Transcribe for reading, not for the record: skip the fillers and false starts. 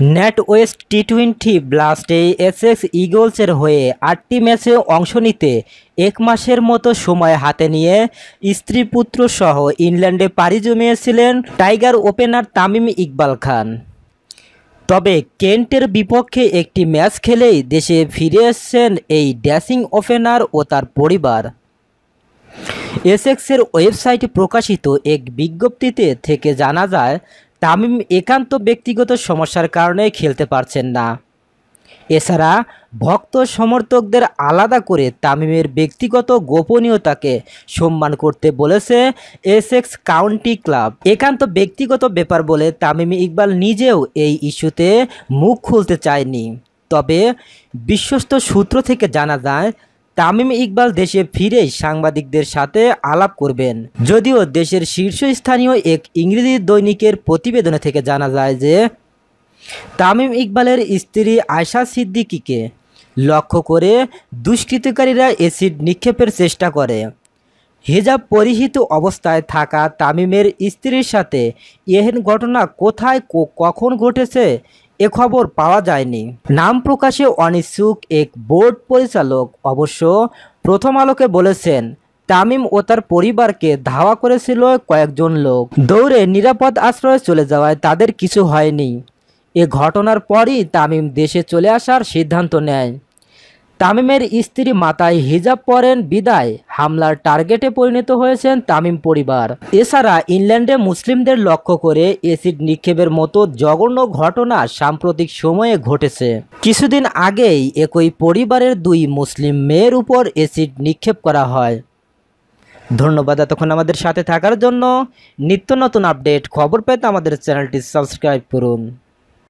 NatWest টি-20 ব্লাস্টে Essex ইগলসের হয়ে ৮টি ম্যাচে অংশ নিতে ১ মাসের মতো সময় হাতে নিয়ে স্ত্রী-পুত্রসহ ইংল্যান্ডে পাড়ি জমিয়েছিলেন টাইগার ওপেনার তামিম ইকবাল খান। তবে কেন্টের বিপক্ষে একটি ম্যাচ খেলেই দেশে ফিরে এসেছেন এই ড্যাশিং ওপেনার ও তার পরিবার। এসেক্সের ওয়েবসাইটে প্রকাশিত এক বিজ্ঞপ্তিতে থেকে জানা যায়, তামিম একান্ত ব্যক্তিগত সমস্যার কারণে খেলতে পারছেন না। এছাড়া ভক্ত সমর্থকদের আলাদা করে তামিমের ব্যক্তিগত গোপনীয়তাকে সম্মান করতে বলেছে এসেক্স কাউন্টি ক্লাব। একান্ত ব্যক্তিগত ব্যাপার বলে তামিম ইকবাল নিজেও এই ইস্যুতে মুখ খুলতে চায়নি। তবে বিশ্বস্ত সূত্র থেকে জানা যায়, তামিম ইকবাল দেশে ফিরেই সাংবাদিকদের সাথে আলাপ করবেন। যদিও দেশের শীর্ষস্থানীয় এক ইংরেজি দৈনিকের প্রতিবেদনে থেকে জানা যায় যে, তামিম ইকবালের স্ত্রী আয়শা সিদ্দিকীকে লক্ষ্য করে দুষ্কৃতকারীরা অ্যাসিড নিক্ষেপের চেষ্টা করে। হিজাব পরিহিত অবস্থায় থাকা তামিমের স্ত্রীর সাথে এহেন ঘটনা কোথায় কখন ঘটেছে এ খবর পাওয়া যায়নি। নাম প্রকাশে অনিচ্ছুক এক বোর্ড পরিচালক অবশ্য প্রথম আলোকে বলেছেন, তামিম ও তার পরিবারকে ধাওয়া করেছিল কয়েকজন লোক। দৌড়ে নিরাপদ আশ্রয়ে চলে যাওয়ায় তাদের কিছু হয়নি। এ ঘটনার পরই তামিম দেশে চলে আসার সিদ্ধান্ত নেয়। তামিমের স্ত্রী মাথায় হিজাব পরেন বিদায় হামলার টার্গেটে পরিণত হয়েছেন তামিম পরিবার। এছাড়া ইংল্যান্ডে মুসলিমদের লক্ষ্য করে অ্যাসিড নিক্ষেপের মতো জঘন্য ঘটনা সাম্প্রতিক সময়ে ঘটেছে। কিছুদিন আগেই একই পরিবারের 2 মুসলিম মেয়ের উপর অ্যাসিড নিক্ষেপ করা হয়। ধন্যবাদ এতক্ষণ আমাদের সাথে থাকার জন্য। নিত্য নতুন আপডেট খবর পেতে আমাদের চ্যানেলটি সাবস্ক্রাইব করুন।